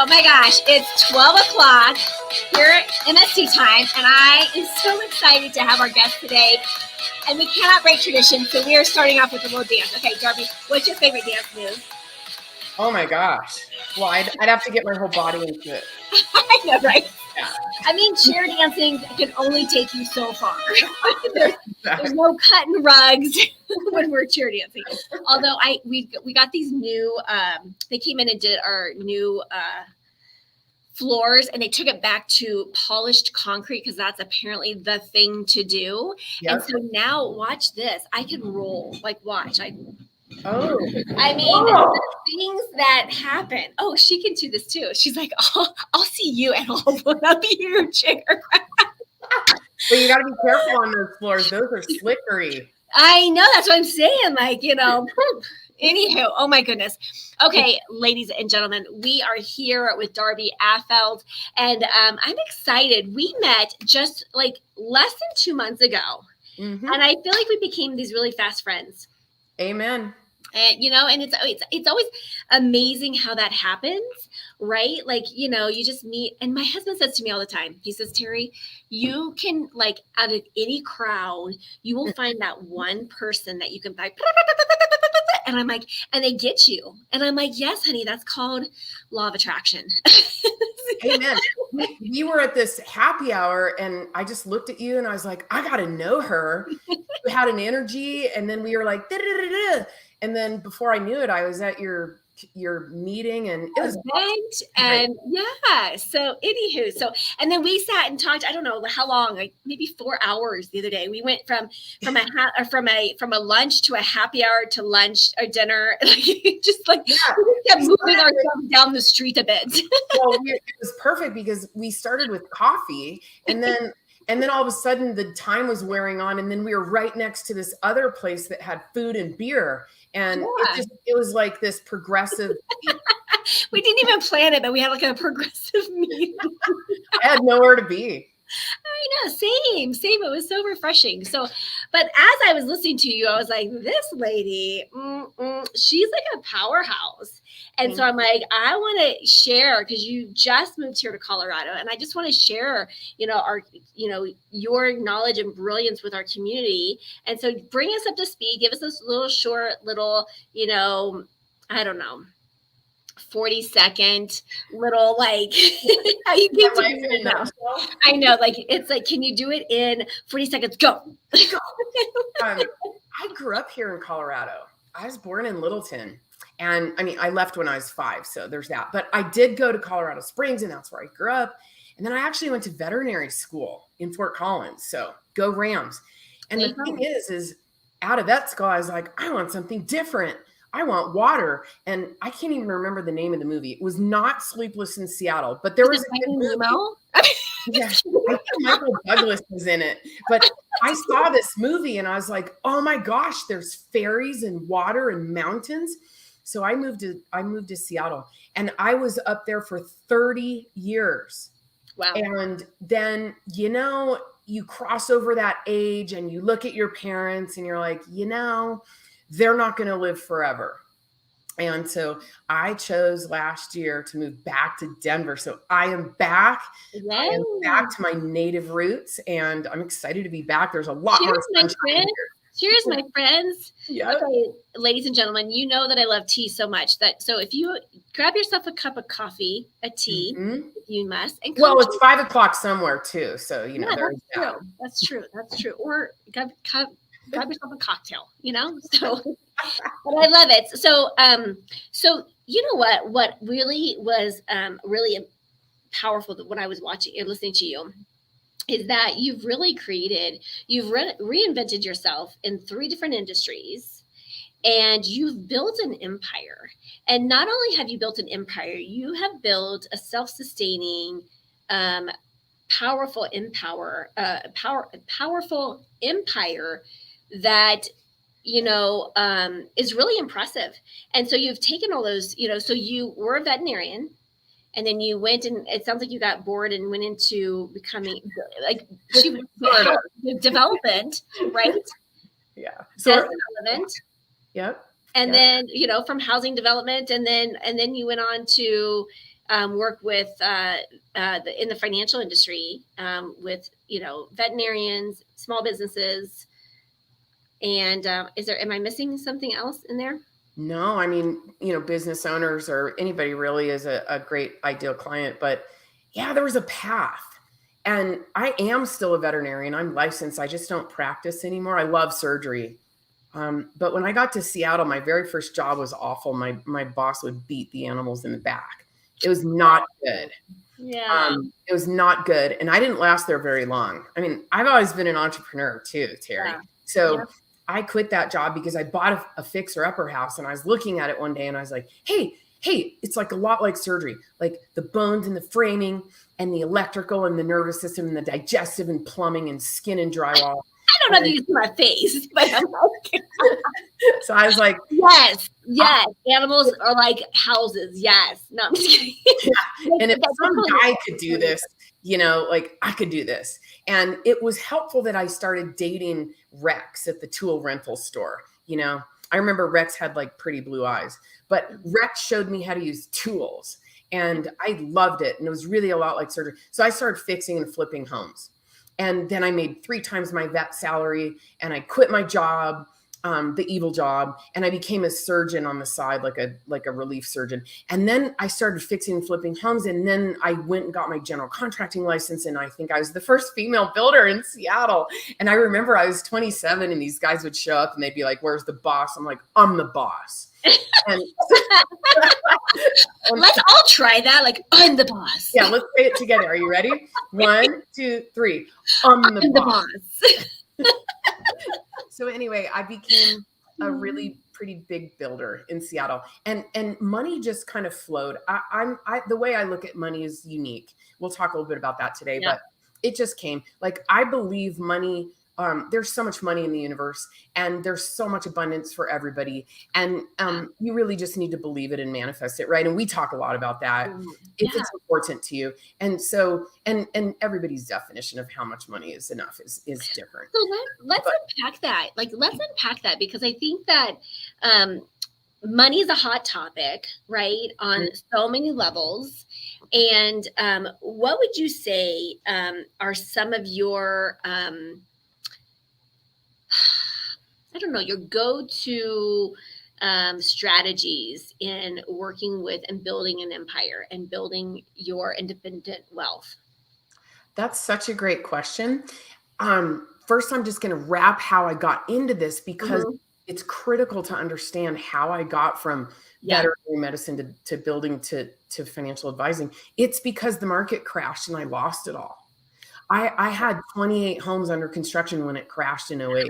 Oh my gosh, it's 12 o'clock here at MST time, and I am so excited to have our guest today. And we cannot break tradition, so we are starting off with a little dance. Okay, Darby, what's your favorite dance move? Oh my gosh. Well, I'd have to get my whole body into it. I know, right? I mean, chair dancing can only take you so far. there's no cutting rugs when we're chair dancing. Although we got these new, they came in and did our new floors, and they took it back to polished concrete because that's apparently the thing to do. Yep. And so now, watch this. I can roll. Like, watch. I mean, the things that happen. Oh, she can do this too. She's like, I'll see you, and I'll put up your chair. But you got to be careful on those floors. Those are slippery. I know. That's what I'm saying. Like, Anywho, oh my goodness. Okay, ladies and gentlemen, we are here with Darby Affeldt, and I'm excited. We met just like less than 2 months ago, and I feel like we became these really fast friends. Amen. And and it's always amazing how that happens, right? Like, you just meet, and my husband says to me all the time, he says, Terry, you can, like, out of any crowd, you will find that one person that you can like, and I'm like, and they get you. And I'm like, yes, honey, that's called law of attraction. Amen. We were at this happy hour, and I just looked at you and I was like, I got to know her. We had an energy, and then we were like, da-da-da-da-da. And then before I knew it, I was at your meeting, and it was event, and yeah. So anywho, and then we sat and talked. I don't know how long, like maybe 4 hours the other day. We went from a lunch to a happy hour to lunch or dinner. We just kept moving ourselves down the street a bit. Well, it was perfect because we started with coffee, and then all of a sudden the time was wearing on, and then we were right next to this other place that had food and beer. And it was like this progressive. We didn't even plan it, but we had like a progressive meeting. I had nowhere to be. I know, same. It was so refreshing. So, but as I was listening to you, I was like, this lady, she's like a powerhouse. And so I'm like, I want to share, because you just moved here to Colorado, and I just want to share, your knowledge and brilliance with our community. And so bring us up to speed, give us this short, I don't know, 40-second little, like, how you keep doing it now. I know, like, it's like, can you do it in 40 seconds? Go. I grew up here in Colorado. I was born in Littleton. And I mean, I left when I was 5, so there's that. But I did go to Colorado Springs, and that's where I grew up. And then I actually went to veterinary school in Fort Collins. So go Rams. And the thing is out of vet school, I was like, I want something different. I want water. And I can't even remember the name of the movie. It was not Sleepless in Seattle, but there was a good movie. Yeah, I think Michael Douglas was in it. But I saw this movie, and I was like, oh my gosh, there's fairies and water and mountains. So I moved to Seattle, and I was up there for 30 years. Wow. And then, you cross over that age, and you look at your parents, and you're like, they're not going to live forever. And so I chose last year to move back to Denver. So I am back. Wow. I am back to my native roots, and I'm excited to be back. There's a lot more sunshine here. Cheers, my friends. Yep. Okay, ladies and gentlemen, you know that I love tea so much so if you grab yourself a cup of coffee, a tea, if you must. And it's 5 o'clock somewhere too, so That's true. Or grab yourself a cocktail. So. But I love it. So you know what really was really powerful when I was watching and listening to you is that you've reinvented yourself in 3 different industries, and you've built an empire. And not only have you built an empire, you have built a self-sustaining, powerful empire that, is really impressive. And so you've taken all those, so you were a veterinarian, and then you went, and it sounds like you got bored and went into becoming development, right? Yeah. Development. Yep. And then, from housing development, and then you went on to work with in the financial industry with veterinarians, small businesses, and am I missing something else in there? No, I mean, business owners or anybody really is a great ideal client. But yeah, there was a path. And I am still a veterinarian. I'm licensed. I just don't practice anymore. I love surgery. But when I got to Seattle, my very first job was awful. My boss would beat the animals in the back. It was not good. Yeah. It was not good. And I didn't last there very long. I mean, I've always been an entrepreneur too, Terry. Yeah. So Yeah. I quit that job because I bought a fixer-upper house, and I was looking at it one day and I was like, hey, it's like a lot like surgery, like the bones and the framing and the electrical and the nervous system and the digestive and plumbing and skin and drywall. I don't have to use my face, but I'm like, so I was like, yes. Animals are like houses. Yes. No, I'm just kidding. Yeah. And if some guy could do this, like I could do this. And it was helpful that I started dating Rex at the tool rental store. I remember Rex had like pretty blue eyes, but Rex showed me how to use tools, and I loved it. And it was really a lot like surgery. So I started fixing and flipping homes. And then I made 3 times my vet salary, and I quit my job, the evil job, and I became a surgeon on the side, like a relief surgeon. And then I started fixing and flipping homes, and then I went and got my general contracting license, and I think I was the first female builder in Seattle. And I remember I was 27, and these guys would show up, and they'd be like, "Where's the boss?" I'm like, "I'm the boss." And let's all try that. Like, I'm the boss. Yeah, let's say it together. Are you ready? 1, 2, 3. I'm the boss. So anyway, I became a really pretty big builder in Seattle, and money just kind of flowed. The way I look at money is unique. We'll talk a little bit about that today, but it just came. Like, I believe money. There's so much money in the universe, and there's so much abundance for everybody. And you really just need to believe it and manifest it, right? And we talk a lot about that if it's important to you. And so, and everybody's definition of how much money is enough is different. So let's unpack that. Let's unpack that, because I think that money is a hot topic, right? On so many levels. And what would you say are some of your your go-to strategies in working with and building an empire and building your independent wealth? That's such a great question. First, I'm just going to wrap how I got into this, because it's critical to understand how I got from veterinary medicine to building to financial advising. It's because the market crashed and I lost it all. I had 28 homes under construction when it crashed in 2008.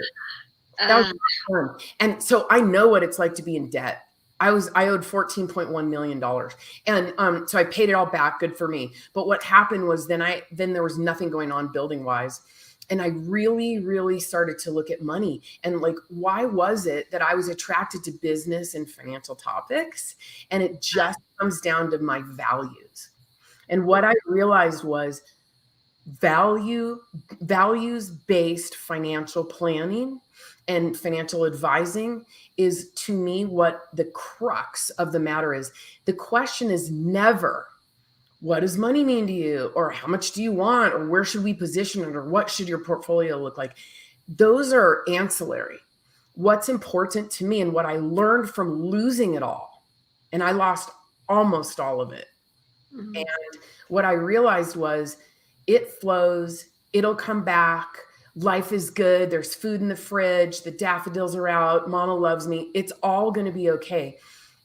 That was fun. And so I know what it's like to be in debt. I owed $14.1 million. And so I paid it all back. Good for me. But what happened was then there was nothing going on building wise. And I really, really started to look at money and like, why was it that I was attracted to business and financial topics? And it just comes down to my values. And what I realized was values-based financial planning and financial advising is, to me, what the crux of the matter is. The question is never, what does money mean to you? Or how much do you want? Or where should we position it? Or what should your portfolio look like? Those are ancillary. What's important to me and what I learned from losing it all, and I lost almost all of it. And what I realized was it flows, it'll come back. Life is good. There's food in the fridge. The daffodils are out. Mama loves me. It's all going to be okay.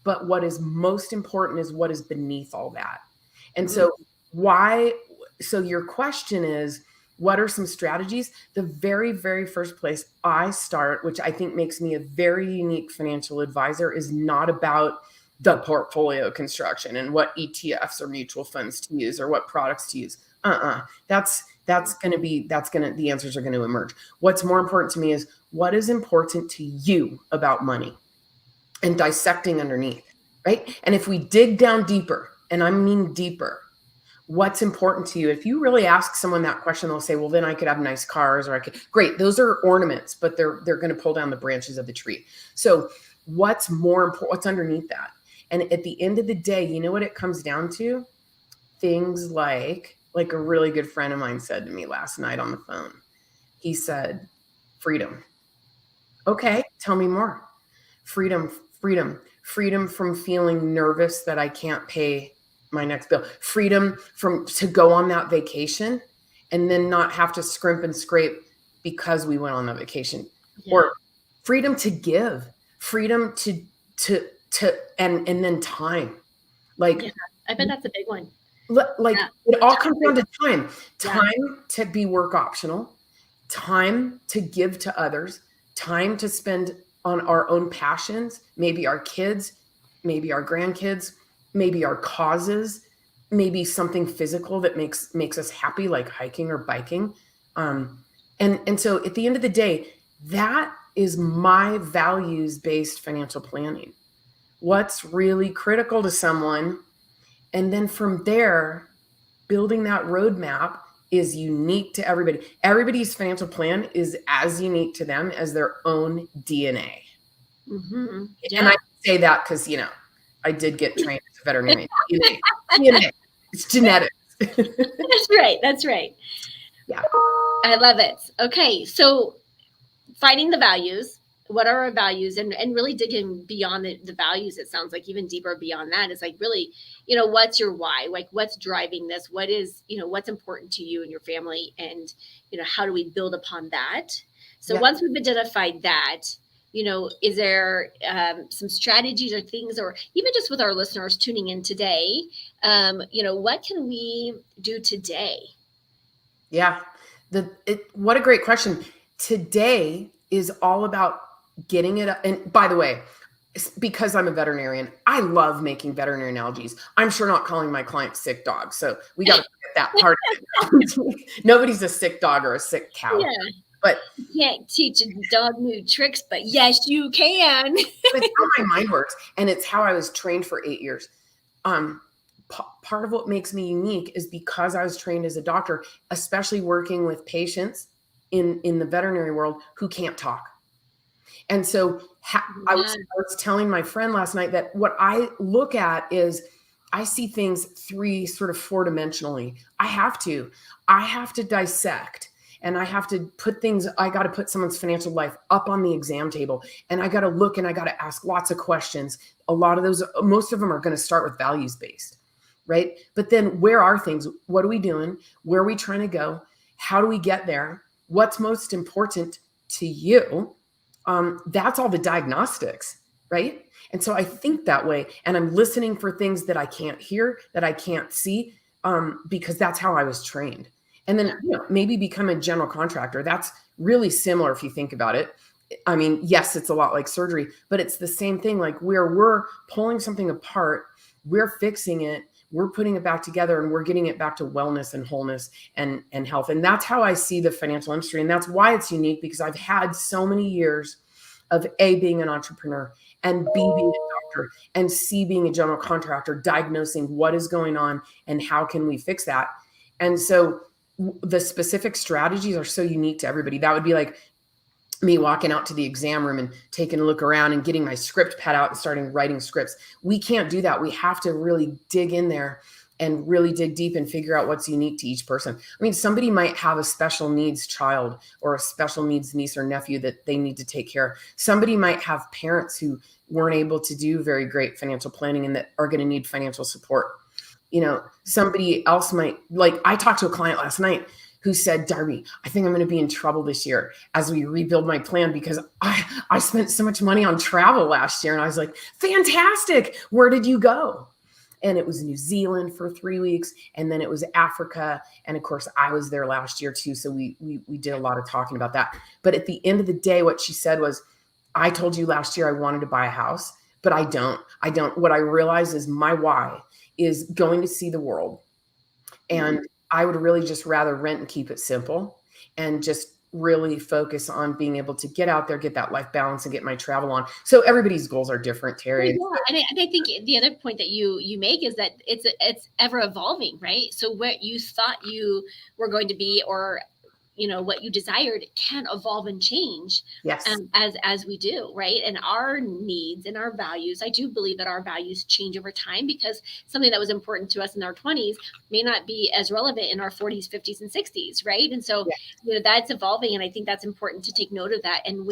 But what is most important is what is beneath all that. And so your question is, what are some strategies? The very, very first place I start, which I think makes me a very unique financial advisor, is not about the portfolio construction and what ETFs or mutual funds to use or what products to use. The answers are going to emerge. What's more important to me is what is important to you about money, and dissecting underneath, right? And if we dig down deeper, and I mean deeper, what's important to you? If you really ask someone that question, they'll say, well, then I could have nice cars, or I could, great. Those are ornaments, but they're going to pull down the branches of the tree. So what's more important? What's underneath that? And at the end of the day, you know what it comes down to? things like a really good friend of mine said to me last night on the phone. He said, freedom. Okay, tell me more. Freedom from feeling nervous that I can't pay my next bill. Freedom to go on that vacation and then not have to scrimp and scrape because we went on that vacation. Yeah. Or freedom to give, freedom to and then time. Like, yeah, I bet that's a big one. Like it all comes down to time to be work optional, time to give to others, time to spend on our own passions, maybe our kids, maybe our grandkids, maybe our causes, maybe something physical that makes us happy, like hiking or biking. And so at the end of the day, that is my values-based financial planning. What's really critical to someone. And then from there, building that roadmap is unique to everybody. Everybody's financial plan is as unique to them as their own DNA. Mm-hmm. Yeah. And I say that because, I did get trained as a veterinarian. DNA. It's genetics. That's right. Yeah. I love it. Okay. So finding the values. What are our values, and really digging beyond the values. It sounds like even deeper beyond that is like really, what's your why? Like what's driving this? What is, what's important to you and your family, and, how do we build upon that? So once we've identified that, is there some strategies or things, or even just with our listeners tuning in today, what can we do today? Yeah. What a great question. Today is all about getting it up. And by the way, because I'm a veterinarian, I love making veterinary analogies. I'm sure not calling my clients sick dogs. So we got to get that part of it. Nobody's a sick dog or a sick cow. Yeah. But you can't teach a dog new tricks, but yes, you can. It's how my mind works. And it's how I was trained for 8 years. Part of what makes me unique is because I was trained as a doctor, especially working with patients in the veterinary world who can't talk. And so I was telling my friend last night that what I look at is I see things four-dimensionally. I have to dissect, and I have to I got to put someone's financial life up on the exam table, and I got to look and I got to ask lots of questions. A lot of those, most of them are going to start with values-based, right? But then where are things? What are we doing? Where are we trying to go? How do we get there? What's most important to you? That's all the diagnostics, right? And so I think that way, and I'm listening for things that I can't hear, that I can't see, because that's how I was trained. And then maybe become a general contractor. That's really similar if you think about it. I mean, yes, it's a lot like surgery, but it's the same thing. Like where we're pulling something apart, we're fixing it, we're putting it back together, and we're getting it back to wellness and wholeness and health. And that's how I see the financial industry. And that's why it's unique, because I've had so many years of A, being an entrepreneur, and B, being a doctor, and C, being a general contractor, diagnosing what is going on and how can we fix that. And so the specific strategies are so unique to everybody. That would be like me walking out to the exam room and taking a look around and getting my script pad out and starting writing scripts. We can't do that. We have to really dig in there and really dig deep and figure out what's unique to each person. I mean, somebody might have a special needs child or a special needs niece or nephew that they need to take care of. Somebody might have parents who weren't able to do very great financial planning and that are going to need financial support. Somebody else might, like I talked to a client last night who said, Darby, I think I'm going to be in trouble this year as we rebuild my plan because I spent so much money on travel last year. And I was like, fantastic. Where did you go? And it was New Zealand for 3 weeks. And then it was Africa. And of course, I was there last year too. So we did a lot of talking about that. But at the end of the day, what she said was, I told you last year I wanted to buy a house, but I don't. What I realized is my why is going to see the world. And I would really just rather rent and keep it simple and just really focus on being able to get out there, get that life balance and get my travel on. So everybody's goals are different, Terry. Yeah. And I think the other point that you make is that it's ever evolving, right? So what you thought you were going to be, or what you desired can evolve and change. Yes. As we do, right? And our needs and our values, I do believe that our values change over time, because something that was important to us in our 20s may not be as relevant in our 40s, 50s, and 60s, right? And so, that's evolving, and I think that's important to take note of that, and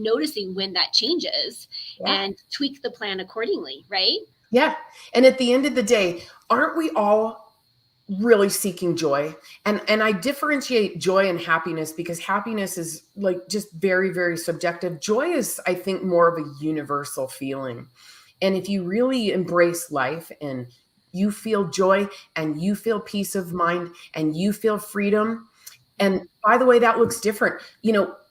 noticing when that changes, and tweak the plan accordingly, right? Yeah. And at the end of the day, aren't we all really seeking joy? And I differentiate joy and happiness, because happiness is like just very, very subjective. Joy is, I think, more of a universal feeling. And if you really embrace life and you feel joy and you feel peace of mind and you feel freedom, and by the way, that looks different.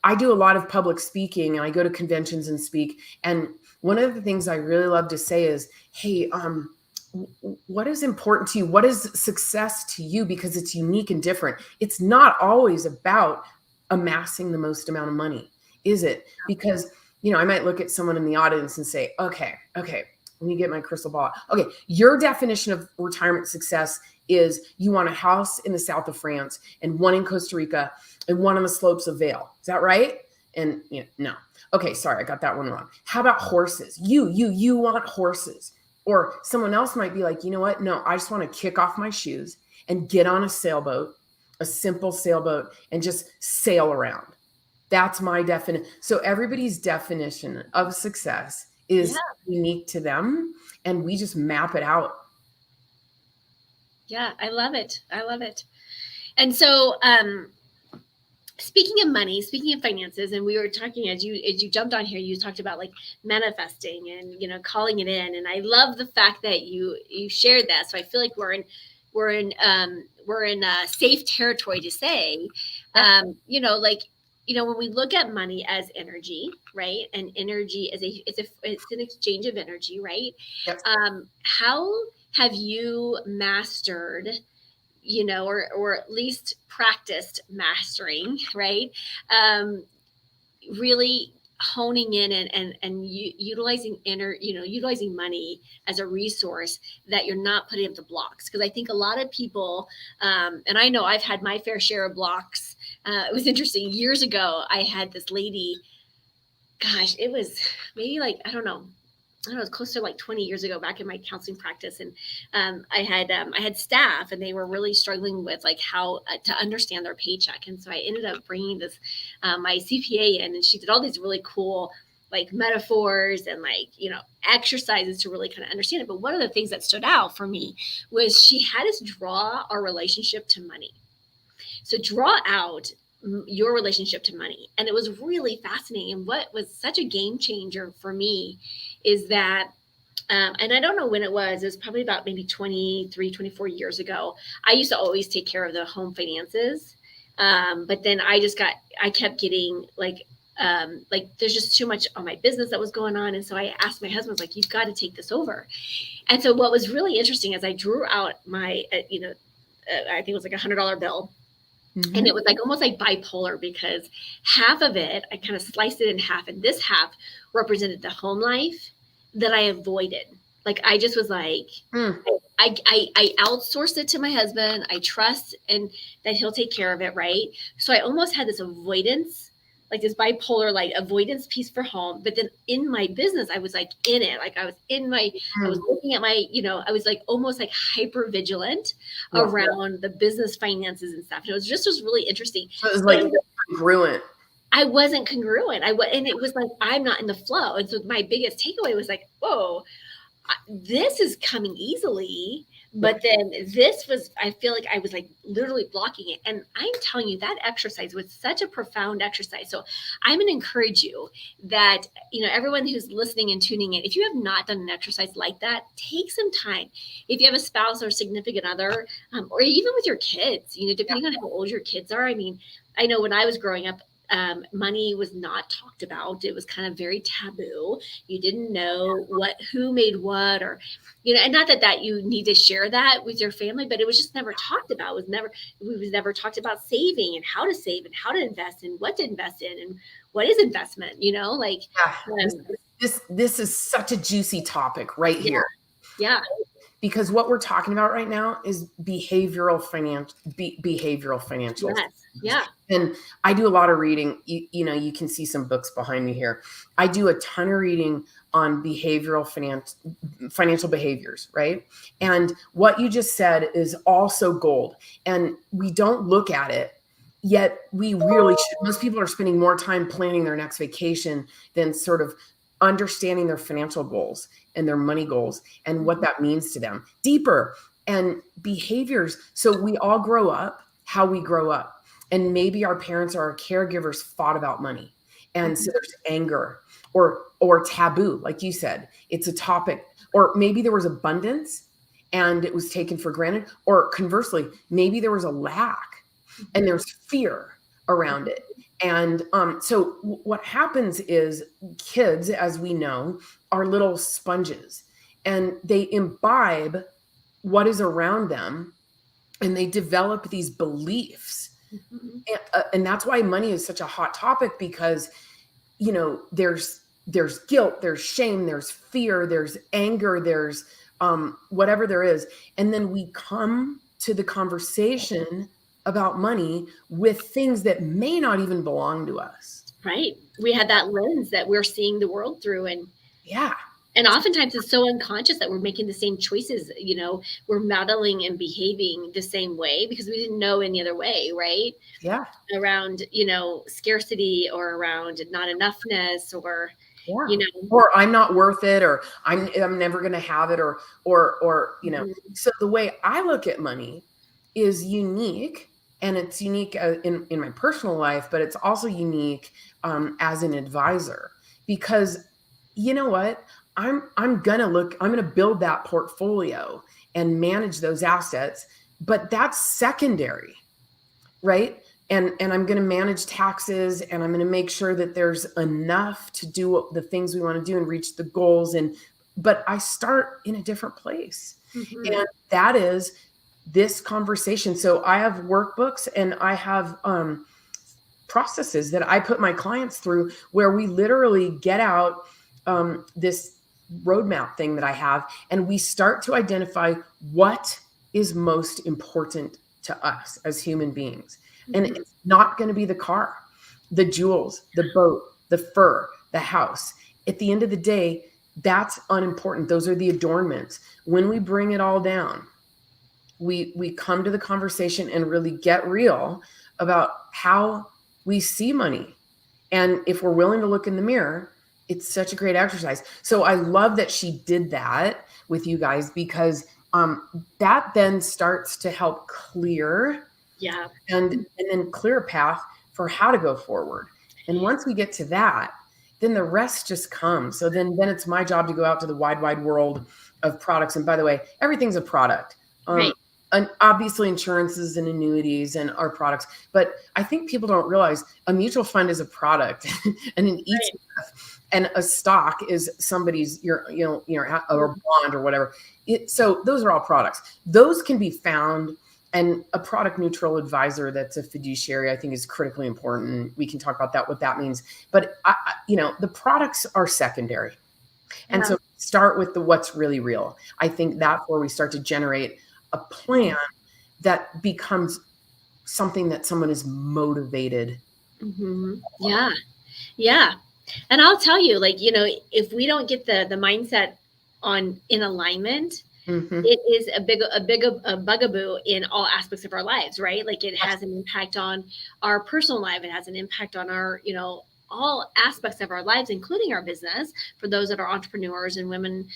I do a lot of public speaking, and I go to conventions and speak. And one of the things I really love to say is, hey, what is important to you? What is success to you? Because it's unique and different. It's not always about amassing the most amount of money, is it? Because, I might look at someone in the audience and say, okay, let me get my crystal ball. Okay, your definition of retirement success is you want a house in the south of France and one in Costa Rica and one on the slopes of Vail. Is that right? And no. Okay, sorry, I got that one wrong. How about horses? You want horses. Or someone else might be like, you know what? No, I just want to kick off my shoes and get on a sailboat, a simple sailboat, and just sail around. That's my definition. So everybody's definition of success is unique to them, and we just map it out. Yeah, I love it. And so, speaking of money, speaking of finances, and we were talking as you jumped on here, you talked about like manifesting and calling it in, and I love the fact that you shared that. So I feel like we're in safe territory to say, when we look at money as energy, right? And energy is it's an exchange of energy, right? Yep. How have you mastered, or at least practiced mastering, right? Really honing in and utilizing utilizing money as a resource that you're not putting up the blocks. Because I think a lot of people, and I know I've had my fair share of blocks. It was interesting. Years ago, I had this lady, gosh, it was maybe like, I don't know, it was close to like 20 years ago, back in my counseling practice. And I had staff, and they were really struggling with like how to understand their paycheck. And so I ended up bringing this, my CPA in, and she did all these really cool like metaphors and like, exercises to really kind of understand it. But one of the things that stood out for me was she had us draw our relationship to money. So draw out your relationship to money. And it was really fascinating. And what was such a game changer for me is that, and I don't know when it was probably about maybe 23, 24 years ago. I used to always take care of the home finances. But then I kept getting like there's just too much on my business that was going on. And so I asked my husband, I was like, you've got to take this over. And so what was really interesting is I drew out my, I think it was like $100 bill. Mm-hmm. And it was like almost like bipolar, because half of it, I kind of sliced it in half, and this half represented the home life that I avoided. Like I just was like, I outsourced it to my husband. I trust and that he'll take care of it, right? So I almost had this avoidance, like this bipolar, like avoidance piece for home. But then in my business, I was like in it. Like I was I was looking at my, I was like almost like hyper vigilant around the business finances and stuff. And it was really interesting. So it was like congruent. I wasn't congruent. And it was like, I'm not in the flow. And so my biggest takeaway was like, whoa, this is coming easily. But then this was, I feel like I was like literally blocking it. And I'm telling you, that exercise was such a profound exercise. So I'm going to encourage you that, everyone who's listening and tuning in, if you have not done an exercise like that, take some time. If you have a spouse or significant other, or even with your kids, depending on how old your kids are. I mean, I know when I was growing up, money was not talked about. It was kind of very taboo. You didn't know who made what, or, and not that you need to share that with your family, but it was just never talked about. We was never talked about saving and how to save and how to invest and what to invest in and what is investment, this is such a juicy topic right here. Yeah. because what we're talking about right now is behavioral financial. Yes. Yeah. And I do a lot of reading. You can see some books behind me here. I do a ton of reading on behavioral financial behaviors, right? And what you just said is also gold. And we don't look at it, yet we really should. Most people are spending more time planning their next vacation than sort of understanding their financial goals and their money goals and what that means to them deeper and behaviors. So we all grow up how we grow up. And maybe our parents or our caregivers fought about money. And so there's anger or taboo, like you said, it's a topic, or maybe there was abundance and it was taken for granted, or conversely, maybe there was a lack and there's fear around it. And so what happens is kids, as we know, are little sponges and they imbibe what is around them and they develop these beliefs. And that's why money is such a hot topic, because, there's guilt, there's shame, there's fear, there's anger, there's whatever there is. And then we come to the conversation about money with things that may not even belong to us. Right. We have that lens that we're seeing the world through. And yeah. And oftentimes it's so unconscious that we're making the same choices. We're modeling and behaving the same way because we didn't know any other way, right? Yeah. Around, scarcity or around not enoughness or, or I'm not worth it, or I'm never going to have it, or, so the way I look at money is unique, and it's unique in my personal life, but it's also unique as an advisor, because you know what? I'm going to build that portfolio and manage those assets, but that's secondary, right? And I'm going to manage taxes, and I'm going to make sure that there's enough to do the things we want to do and reach the goals. But I start in a different place. Mm-hmm. And that is this conversation. So I have workbooks and I have processes that I put my clients through where we literally get out this roadmap thing that I have, and we start to identify what is most important to us as human beings. And it's not going to be the car, the jewels, the boat, the fur, the house. At the end of the day, that's unimportant. Those are the adornments. When we bring it all down, we come to the conversation and really get real about how we see money. And if we're willing to look in the mirror, it's such a great exercise. So I love that she did that with you guys, because that then starts to help clear and then clear a path for how to go forward. And once we get to that, then the rest just comes. So then it's my job to go out to the wide world of products. And by the way, everything's a product. Right. And obviously insurances and annuities and our products. But I think people don't realize a mutual fund is a product and an ETF and a stock is somebody's, or bond or whatever. So those are all products. Those can be found. And a product neutral advisor that's a fiduciary, I think, is critically important. We can talk about that, what that means. But, the products are secondary. And so start with what's really real. I think that's where we start to generate a plan that becomes something that someone is motivated. Mm-hmm. Yeah. Yeah. And I'll tell you, if we don't get the mindset in alignment, mm-hmm. It is a bugaboo in all aspects of our lives, right? Like it has an impact on our personal life. It has an impact on our, all aspects of our lives, including our business. For those that are entrepreneurs and women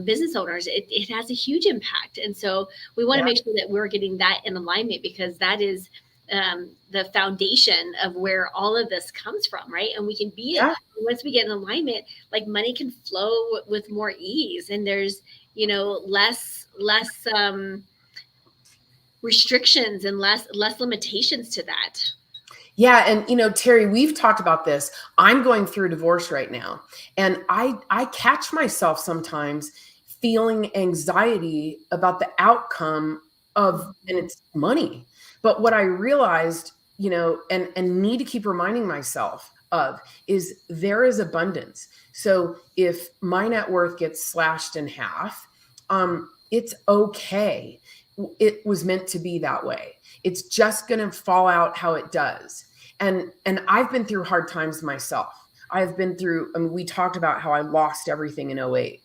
business owners, it has a huge impact. And so we want to make sure that we're getting that in alignment, because that is the foundation of where all of this comes from, right? And we can be once we get in alignment, like money can flow with more ease, and there's less restrictions and less limitations to that. Yeah. And, Terry, we've talked about this. I'm going through a divorce right now, and I catch myself sometimes feeling anxiety about the outcome and it's money. But what I realized, and need to keep reminding myself of is there is abundance. So if my net worth gets slashed in half, It's okay. It was meant to be that way. It's just going to fall out how it does. And I've been through hard times myself. I've been through, I mean, we talked about how I lost everything in '08,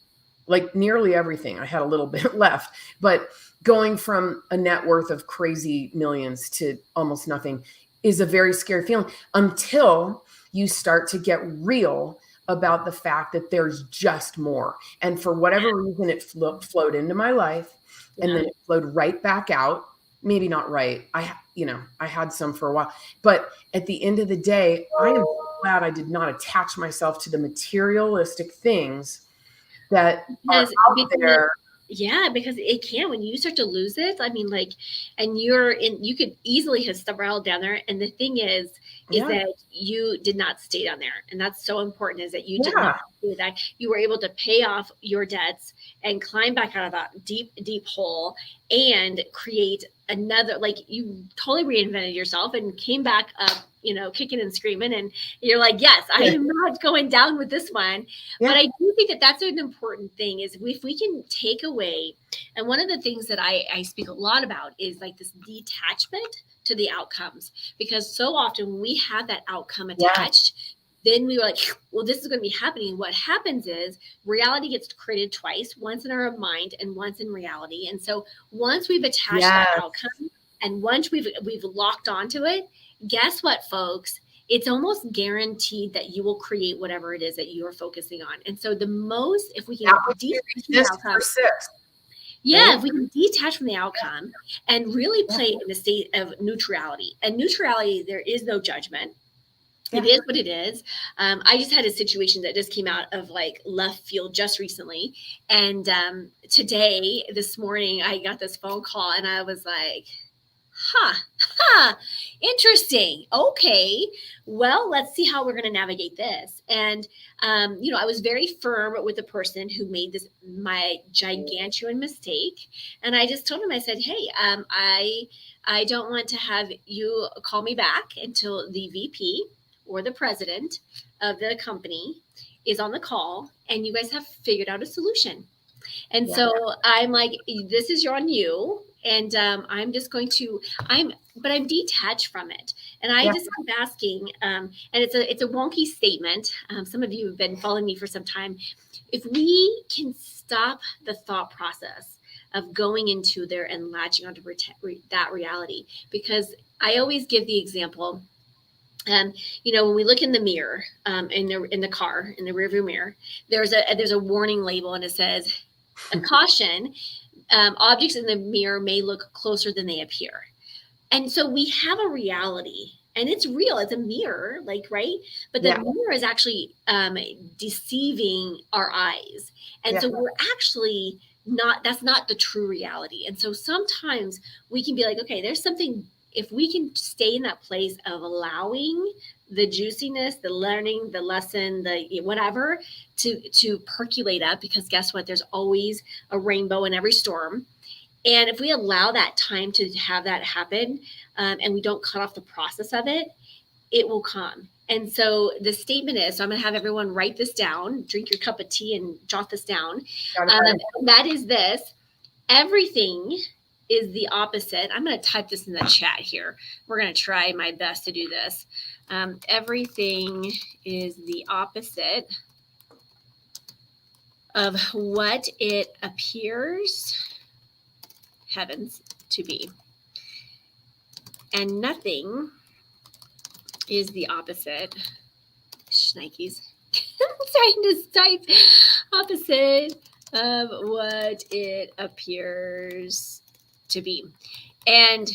like nearly everything. I had a little bit left, but going from a net worth of crazy millions to almost nothing is a very scary feeling until you start to get real about the fact that there's just more. And for whatever reason, it flowed into my life, and then it flowed right back out. Maybe not right. I had some for a while, but at the end of the day, I am glad I did not attach myself to the materialistic things that are out there. Yeah, because it can, when you start to lose it, I mean, like, and you could easily have spiraled down there. And the thing is that you did not stay down there. And that's so important, is that you did not do that. You were able to pay off your debts and climb back out of that deep, deep hole and create another, like, you totally reinvented yourself and came back up, kicking and screaming. And you're like, yes, I am not going down with this one. Yeah. But I do think that that's an important thing, is if we can take away, and one of the things that I speak a lot about is like this detachment to the outcomes, because so often when we have that outcome attached, then we were like, well, this is going to be happening. What happens is reality gets created twice, once in our mind and once in reality. And so once we've attached that outcome, and once we've locked onto it, guess what, folks? It's almost guaranteed that you will create whatever it is that you are focusing on. And so if we can detach from the outcome, if we can detach from the outcome and really play in the state of neutrality. And neutrality, there is no judgment. It is what it is. I just had a situation that just came out of like left field just recently. And this morning, I got this phone call and I was like, interesting. Okay. Well, let's see how we're going to navigate this. And, I was very firm with the person who made my gigantuan mistake. And I just told him, I said, hey, I don't want to have you call me back until the VP or the president of the company is on the call and you guys have figured out a solution. And so I'm like, this is on you. And I'm just going to, I'm detached from it. And I just keep asking, and it's a wonky statement. Some of you have been following me for some time. If we can stop the thought process of going into there and latching onto that reality, because I always give the example, when we look in the mirror, in the car, in the rearview mirror, there's a warning label and it says, a caution, objects in the mirror may look closer than they appear. And so we have a reality, and it's real. It's a mirror, right? But the mirror is actually deceiving our eyes. And so we're actually that's not the true reality. And so sometimes we can be like, okay, there's something, if we can stay in that place of allowing the juiciness, the learning, the lesson, the whatever to percolate up, because guess what? There's always a rainbow in every storm. And if we allow that time to have that happen, and we don't cut off the process of it, it will come. And so the statement is, so I'm going to have everyone write this down, drink your cup of tea and jot this down. That is this: everything is the opposite. I'm going to type this in the chat here. We're going to try my best to do this. Everything is the opposite of what it appears, heavens, to be. And nothing is the opposite. Shnikes. I'm trying to type opposite of what it appears to be. And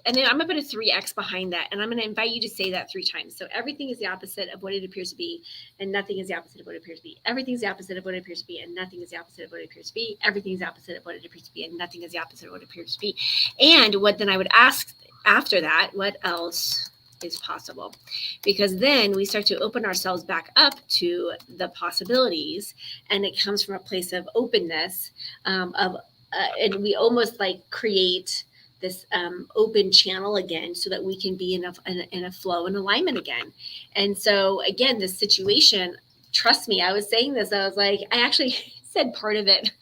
then I'm going to put a 3x behind that. And I'm going to invite you to say that 3 times. So everything is the opposite of what it appears to be. And nothing is the opposite of what it appears to be. Everything is the opposite of what it appears to be. And nothing is the opposite of what it appears to be. Everything is the opposite of what it appears to be. And nothing is the opposite of what it appears to be. And what then I would ask after that, what else is possible? Because then we start to open ourselves back up to the possibilities. And it comes from a place of openness, and we almost like create this open channel again, so that we can be in a flow and alignment again. And so again, this situation, trust me, I was saying this, I was like, I actually said part of it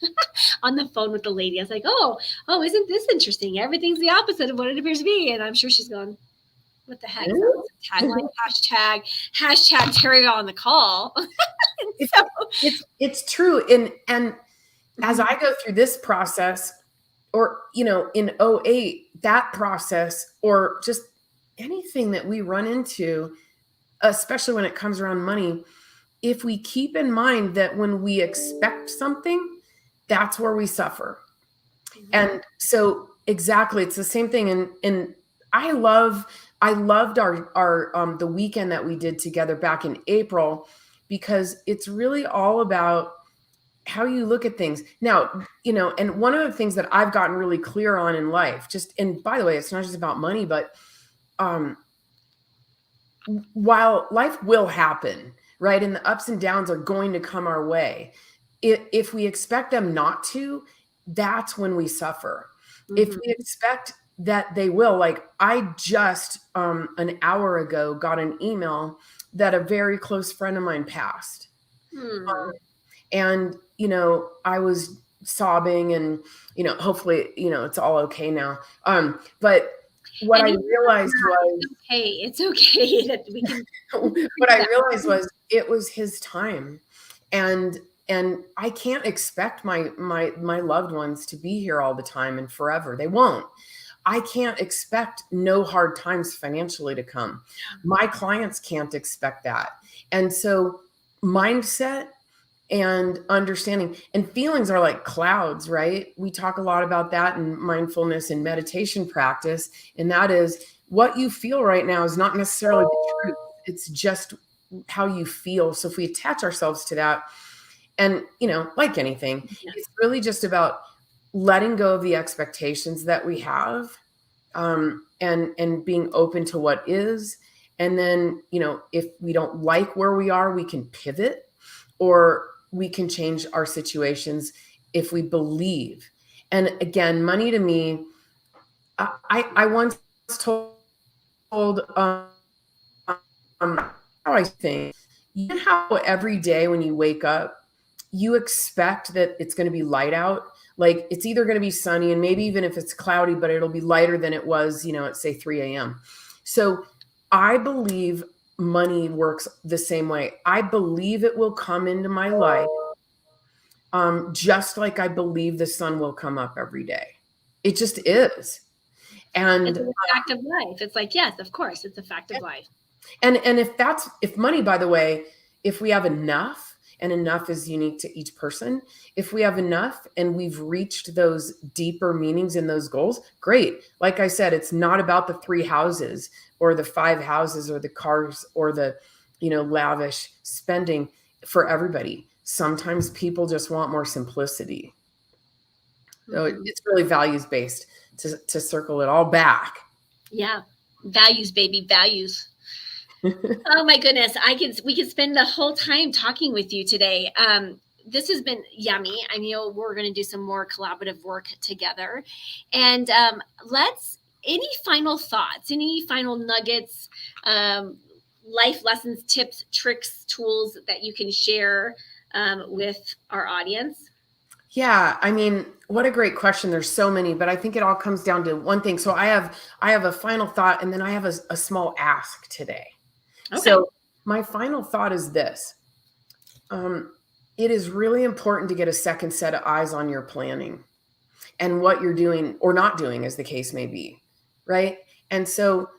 on the phone with the lady. I was like, oh, isn't this interesting? Everything's the opposite of what it appears to be. And I'm sure she's going, what the heck? Tagline, hashtag Terry on the call. So, it's true. And as I go through this process, or, in 2008, that process, or just anything that we run into, especially when it comes around money, if we keep in mind that when we expect something, that's where we suffer. Mm-hmm. And so exactly, it's the same thing. And I loved our the weekend that we did together back in April, because it's really all about how you look at things. Now, and one of the things that I've gotten really clear on in life, and by the way, it's not just about money, but while life will happen, right? And the ups and downs are going to come our way. If we expect them not to, that's when we suffer. Mm-hmm. If we expect that they will, like I just an hour ago got an email that a very close friend of mine passed. And, I was sobbing, and, hopefully, it's all okay now. But what I realized was, it's okay that we can. What I realized was it was his time, and I can't expect my loved ones to be here all the time and forever. They won't. I can't expect no hard times financially to come. My clients can't expect that. And so mindset and understanding and feelings are like clouds, right? We talk a lot about that in mindfulness and meditation practice. And that is, what you feel right now is not necessarily the truth. It's just how you feel. So if we attach ourselves to that, and, like anything, it's really just about letting go of the expectations that we have, and being open to what is. And then, if we don't like where we are, we can pivot, or we can change our situations if we believe. And again, money to me, I once told how I think, how every day when you wake up, you expect that it's going to be light out. Like it's either going to be sunny, and maybe even if it's cloudy, but it'll be lighter than it was, at say 3 a.m. So I believe money works the same way. I believe it will come into my life, just like I believe the sun will come up every day. It just is. And it's a fact of life. It's like, yes, of course, it's a fact of life. And if money, by the way, if we have enough, and enough is unique to each person, if we have enough and we've reached those deeper meanings in those goals, great. Like I said, it's not about the 3 houses or the 5 houses or the cars or the, lavish spending for everybody. Sometimes people just want more simplicity. So it's really values-based to circle it all back. Yeah. Values, baby, values. Oh my goodness. We could spend the whole time talking with you today. This has been yummy. I know we're going to do some more collaborative work together. And any final thoughts, any final nuggets, life lessons, tips, tricks, tools that you can share with our audience? Yeah. I mean, what a great question. There's so many, but I think it all comes down to one thing. So I have a final thought, and then I have a small ask today. Okay. So my final thought is this. It is really important to get a second set of eyes on your planning and what you're doing or not doing, as the case may be, right? And so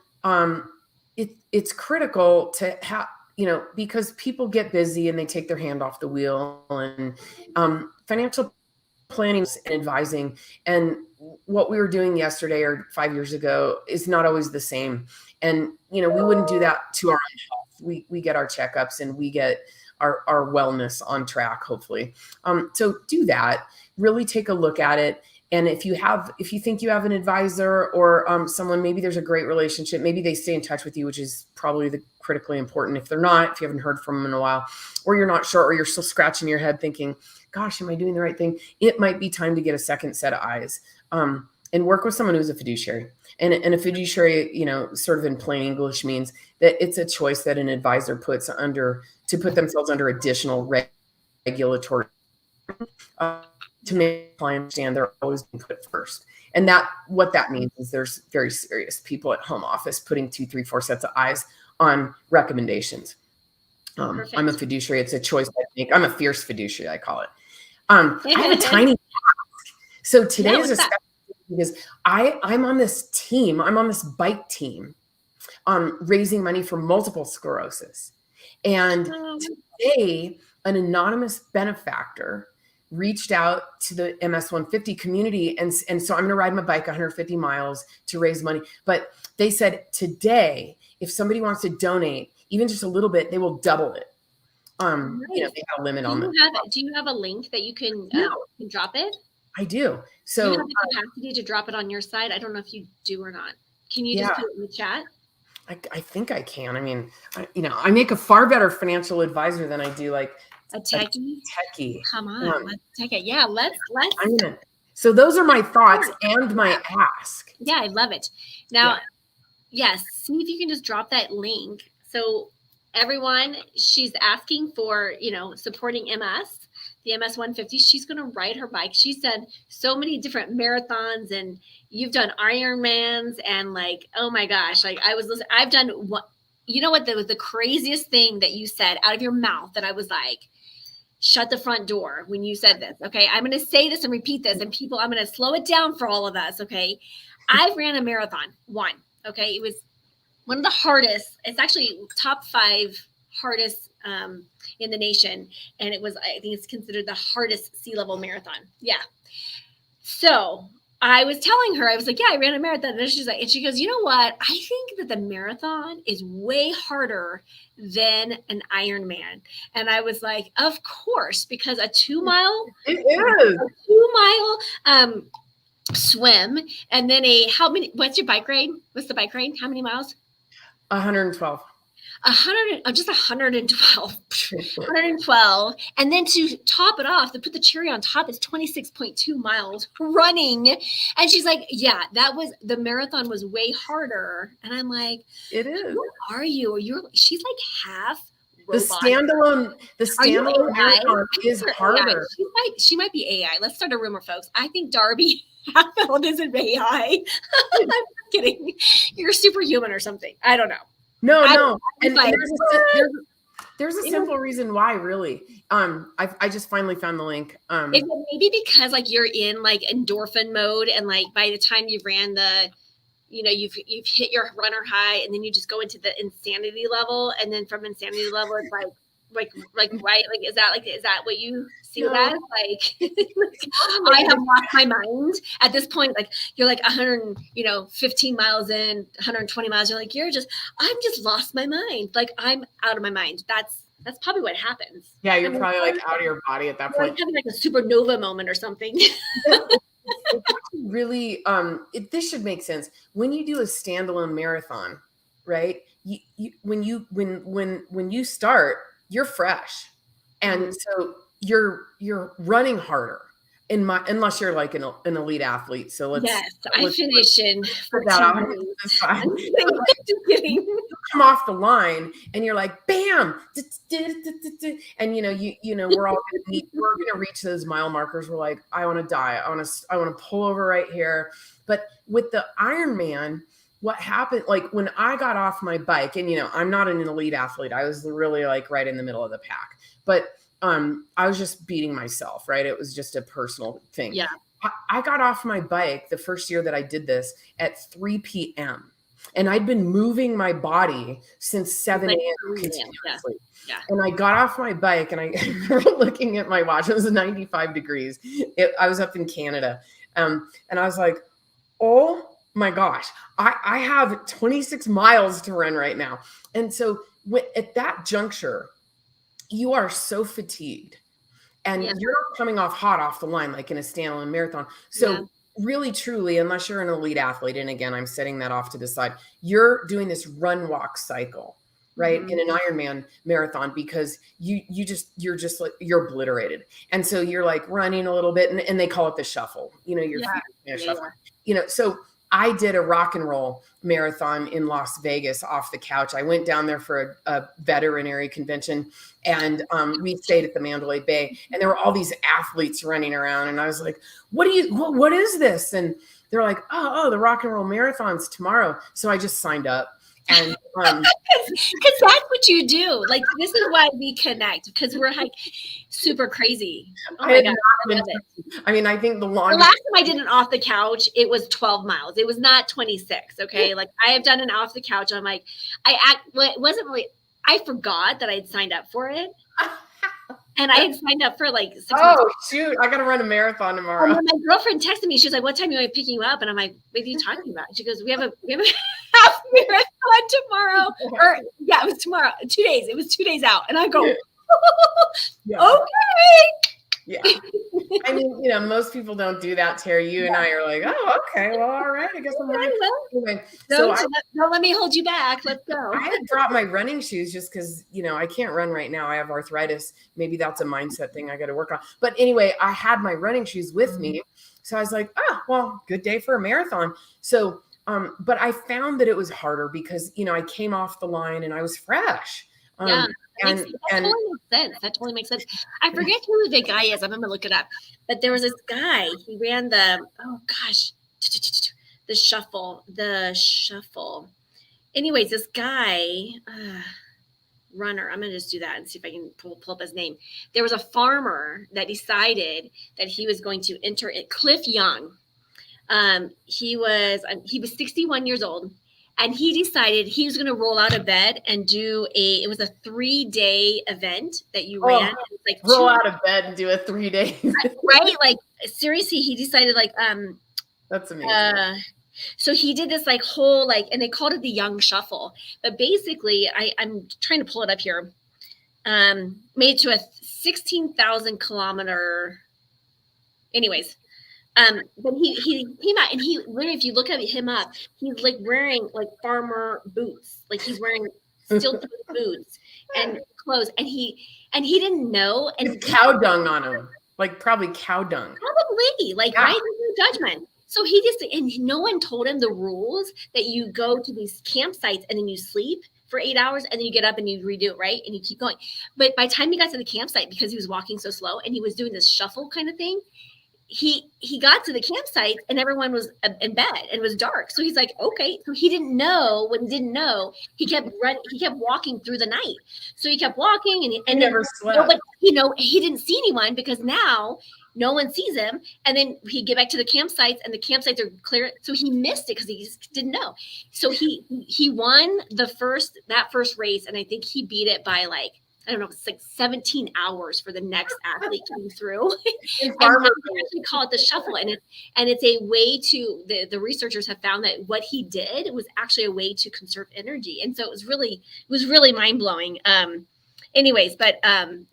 it's critical to have, because people get busy and they take their hand off the wheel, and financial planning and advising and what we were doing yesterday or 5 years ago is not always the same. And, we wouldn't do that to our own health. We get our checkups and we get our wellness on track, hopefully. So do that, really take a look at it. And if you think you have an advisor or someone, maybe there's a great relationship, maybe they stay in touch with you, which is probably the critically important. If they're not, if you haven't heard from them in a while, or you're not sure, or you're still scratching your head thinking, gosh, am I doing the right thing? It might be time to get a second set of eyes, and work with someone who's a fiduciary. And a fiduciary, sort of in plain English, means that it's a choice that an advisor puts under to put themselves under additional regulatory to make clients understand they're always being put first. And what that means is there's very serious people at home office putting 2, 3, 4 sets of eyes on recommendations. I'm a fiduciary. It's a choice I make. I'm a fierce fiduciary, I call it. I have a tiny task. So today is a special because I'm on this team. I'm on this bike team raising money for multiple sclerosis. And today, an anonymous benefactor reached out to the MS 150 community. And so I'm going to ride my bike 150 miles to raise money. But they said today, if somebody wants to donate even just a little bit, they will double it. They have a limit on it. Do you have a link that you can drop it? I do. So do you have the capacity to drop it on your side? I don't know if you do or not. Can you just put it in the chat? I think I can. I mean, I make a far better financial advisor than I do like a techie. Come on, let's take it. Yeah, let's. So those are my thoughts and my ask. Yeah, I love it. Now, yes, see if you can just drop that link. So everyone, she's asking for, supporting MS, the MS 150. She's going to ride her bike. She's done so many different marathons, and you've done Ironmans, and oh my gosh, I was listening. I've done what, was the craziest thing that you said out of your mouth that I was like, shut the front door when you said this. Okay. I'm going to say this and repeat this, and people, I'm going to slow it down for all of us. Okay. I ran a marathon one. Okay. It was one of the hardest. It's actually top 5 hardest in the nation. And I think it's considered the hardest sea level marathon. Yeah. So I was telling her, I was like, yeah, I ran a marathon. And she goes, you know what? I think that the marathon is way harder than an Ironman. And I was like, of course, because a 2-mile, swim, and then what's your bike ride? What's the bike ride? How many miles? 112. 112. And then to top it off, to put the cherry on top, is 26.2 miles running. And she's like, yeah, the marathon was way harder. And I'm like, it is. Who are you? She's like half robot. The standalone marathon is harder. She might be AI. Let's start a rumor, folks. I think Darby Affeldt is an AI. I'm kidding. You're superhuman or something. I don't know. No. And there's a simple reason why, really. I just finally found the link. Is it maybe because you're in endorphin mode, and by the time you've ran you've hit your runner high, and then you just go into the insanity level, and then from insanity level it's is that what you see that? I have lost my mind at this point. You're 115 miles in, 120 miles. You're I'm just lost my mind. I'm out of my mind. That's probably what happens. Yeah, you're probably out of your body at that point. Having a supernova moment or something. Really, this should make sense. When you do a standalone marathon, right? When you start, you're fresh, and so you're running harder. Unless you're an elite athlete. So let's finish in for that. That's fine. You come off the line and you're like, bam, and we're all gonna reach those mile markers. We're like, I want to die. I want to pull over right here. But with the Ironman, what happened, when I got off my bike, and I'm not an elite athlete. I was really right in the middle of the pack, but I was just beating myself, right? It was just a personal thing. Yeah. I got off my bike the first year that I did this at 3 p.m. And I'd been moving my body since 7 a.m. continuously. Yeah. And I got off my bike, and I remember looking at my watch. It was 95 degrees. I was up in Canada. And I was like, oh my gosh, I have 26 miles to run right now. And so at that juncture, you are so fatigued, and you're not coming off hot off the line like in a standalone marathon. So really, truly, unless you're an elite athlete, and again, I'm setting that off to the side, you're doing this run walk cycle, right? In an Ironman marathon, because you're obliterated. And so you're running a little bit, and they call it the shuffle, your feet are shuffle. So I did a rock and roll marathon in Las Vegas off the couch. I went down there for a veterinary convention, and we stayed at the Mandalay Bay, and there were all these athletes running around, and I was like, what is this? And they're like, oh, the rock and roll marathon's tomorrow. So I just signed up. And because that's what you do. Like, this is why we connect, because we're like super crazy. Oh my God, I love it. I mean, I think the last time I did an off the couch, it was 12 miles. It was not 26. Okay, like I have done an off the couch. I'm like, it wasn't really. I forgot that I had signed up for it. And I had signed up for like 6 months. Oh, shoot. I got to run a marathon tomorrow. And my girlfriend texted me. She was like, what time are you picking you up? And I'm like, what are you talking about? She goes, we have a half marathon tomorrow. Or yeah, it was tomorrow. 2 days. It was 2 days out. And I go, okay. Yeah. I mean, most people don't do that, Terry. You and I are like, oh, okay. Well, all right. I guess I'm right. Anyway, don't let me hold you back. Let's go. I had dropped my running shoes just because, I can't run right now. I have arthritis. Maybe that's a mindset thing I got to work on. But anyway, I had my running shoes with me. So I was like, oh, well, good day for a marathon. So, but I found that it was harder because, I came off the line and I was fresh. Yeah. That totally makes sense. I forget who the guy is. I'm going to look it up. But there was this guy. He ran the shuffle. Anyways, this guy, runner. I'm going to just do that and see if I can pull up his name. There was a farmer that decided that he was going to enter it. Cliff Young. He was 61 years old. And he decided he was going to roll out of bed and it was a 3-day event that you ran. Like roll out of bed and do a 3-day. Right? Like, seriously, he decided that's amazing. So he did this whole, and they called it the Young Shuffle. But basically, I'm trying to pull it up here. Made it to a 16,000 kilometer. Anyways. But he came out and he literally, if you look at him up, he's wearing farmer boots, he's wearing steel boots and clothes, and he didn't know, and it's cow dung on him, probably cow dung, right? No judgment. So he just, and no one told him the rules that you go to these campsites and then you sleep for 8 hours and then you get up and you redo it, right? And you keep going. But by the time he got to the campsite, because he was walking so slow and he was doing this shuffle kind of thing, he got to the campsite and everyone was in bed and it was dark. So he's like, okay. So he didn't know. When he didn't know, he kept walking through the night. So he kept walking and never slept. But he didn't see anyone because now no one sees him. And then he'd get back to the campsites and the campsites are clear. So he missed it because he just didn't know. So he won that first race. And I think he beat it by I don't know, it's 17 hours for the next athlete coming through. And we actually call it the shuffle. And it's a way to, the researchers have found that what he did was actually a way to conserve energy. And so it was really mind blowing. Anyways, but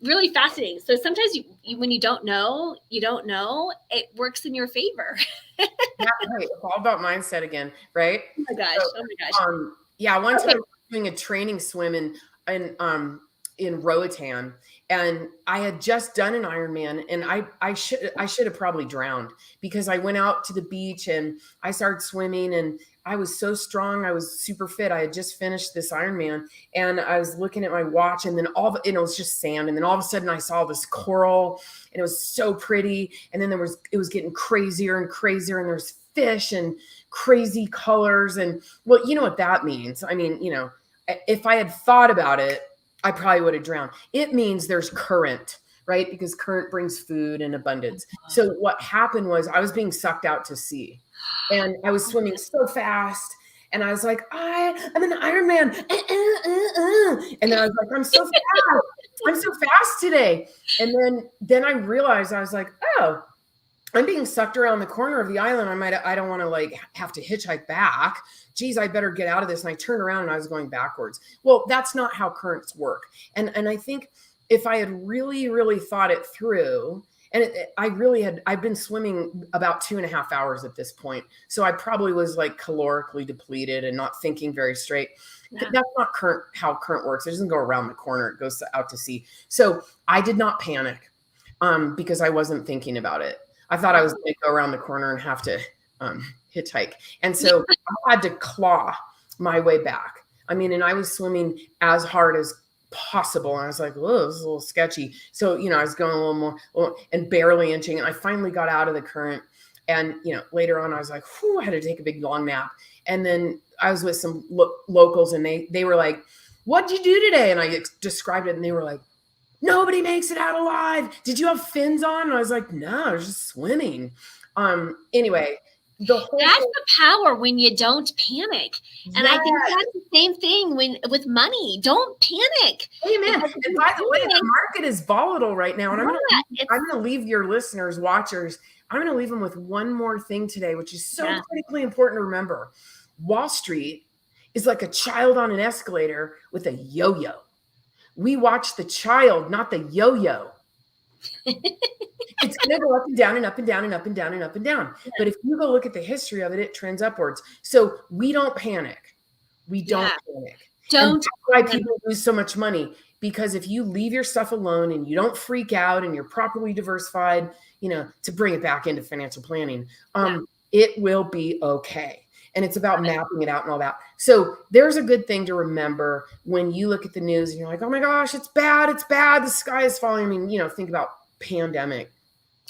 really fascinating. So sometimes you when you don't know, it works in your favor. Yeah, right. It's all about mindset again, right? Oh my gosh. Yeah, one time I was doing a training swim in Roatan, and I had just done an Ironman, and I should have probably drowned because I went out to the beach and I started swimming and I was so strong. I was super fit. I had just finished this Ironman and I was looking at my watch, and then it was just sand. And then all of a sudden I saw this coral and it was so pretty. And then it was getting crazier and crazier, and there's fish and crazy colors. And well, you know what that means? I mean, if I had thought about it, I probably would have drowned. It means there's current, right? Because current brings food and abundance. So what happened was I was being sucked out to sea, and I was swimming so fast, and I was like, I'm an Ironman. And then I was like, I'm so fast. I'm so fast today. And then I realized, I was like, oh, I'm being sucked around the corner of the island. I don't want to have to hitchhike back. Geez, I better get out of this. And I turned around and I was going backwards. Well, that's not how currents work. And I think if I had really, really thought it through, and I've been swimming about 2.5 hours at this point. So I probably was calorically depleted and not thinking very straight. Yeah. That's not how current works. It doesn't go around the corner. It goes out to sea. So I did not panic because I wasn't thinking about it. I thought I was going to go around the corner and have to hitchhike. And so I had to claw my way back. I mean, and I was swimming as hard as possible. And I was like, oh, this is a little sketchy. So, I was going a little more and barely inching. And I finally got out of the current. And, later on, I was like, whew, I had to take a big long nap. And then I was with some locals, and they were like, what'd you do today? And I described it, and they were like, nobody makes it out alive. Did you have fins on? And I was like, no, I was just swimming. Anyway, that's the power when you don't panic. And I think that's the same thing with money. Don't panic. Amen. And by the way, the market is volatile right now. And I'm going to leave your listeners, watchers, I'm going to leave them with one more thing today, which is so critically important to remember. Wall Street is like a child on an escalator with a yo-yo. We watch the child, not the yo-yo. It's going to go up and down and up and down and up and down and up and down. Yeah. But if you go look at the history of it, it trends upwards. So we don't panic. We don't panic. And that's why people lose so much money, because if you leave your stuff alone and you don't freak out and you're properly diversified, to bring it back into financial planning, it will be okay. And it's about mapping it out and all that. So there's a good thing to remember when you look at the news and you're like, oh my gosh, it's bad. The sky is falling. I mean, think about pandemic.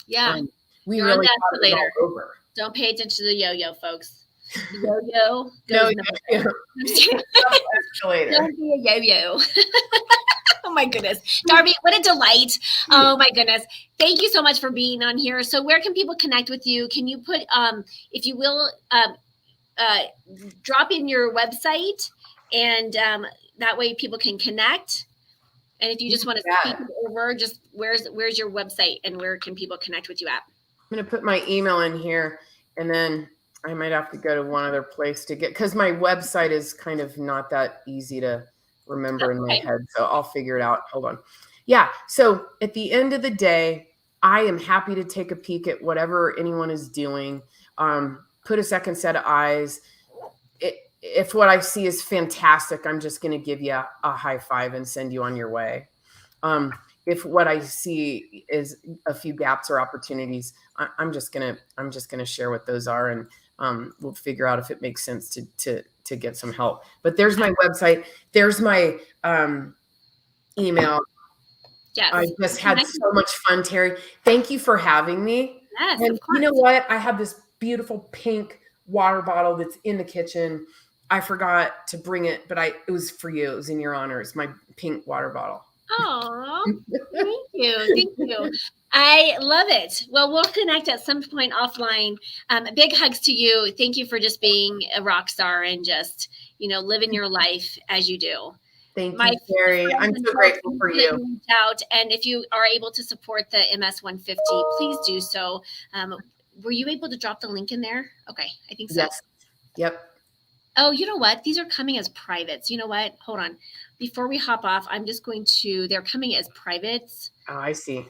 Yeah. We you're really thought it all over. Don't pay attention to the yo-yo, folks. The yo-yo goes Don't be a yo-yo. Oh my goodness. Darby, what a delight. Oh my goodness. Thank you so much for being on here. So where can people connect with you? Can you put, if you will, drop in your website, and that way people can connect? And if you just want to speak it over, just where's your website and where can people connect with you at? I'm going to put my email in here, and then I might have to go to one other place to get, because my website is kind of not that easy to remember in my head. So I'll figure it out. Hold on. Yeah. So at the end of the day, I am happy to take a peek at whatever anyone is doing. Put a second set of eyes. If what I see is fantastic, I'm just going to give you a high five and send you on your way. If what I see is a few gaps or opportunities, I'm just gonna share what those are, and we'll figure out if it makes sense to get some help. But there's my website. There's my email. Yes. I just had so much fun, Terry. Thank you for having me. Yes, and you know what? I have this beautiful pink water bottle that's in the kitchen. I forgot to bring it, but it was for you. It was in your honor. It's my pink water bottle. Oh, thank you. Thank you. I love it. Well, we'll connect at some point offline. Big hugs to you. Thank you for just being a rock star and just, living your life as you do. Thank you, Terry. I'm so grateful for you. And if you are able to support the MS 150, please do so. Were you able to drop the link in there? Okay, I think so. Yes. Yep. Oh, you know what? These are coming as privates. You know what? Hold on. Before we hop off, I'm just going to, they're coming as privates. Oh, I see.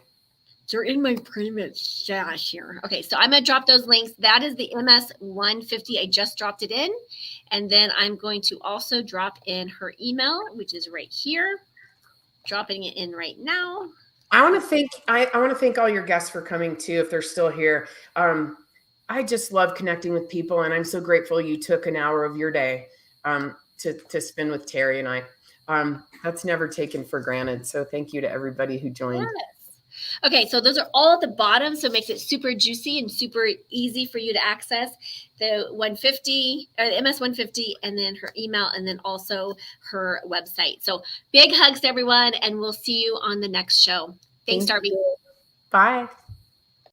They're in my private stash here. Okay, so I'm going to drop those links. That is the MS 150. I just dropped it in. And then I'm going to also drop in her email, which is right here. Dropping it in right now. I want to thank all your guests for coming too, if they're still here. I just love connecting with people, and I'm so grateful you took an hour of your day to spend with Terry and I. That's never taken for granted. So thank you to everybody who joined. Yes. Okay, so those are all at the bottom, so it makes it super juicy and super easy for you to access. The 150 or the MS 150, and then her email, and then also her website. So big hugs to everyone, and we'll see you on the next show. Thanks, Darby. Bye.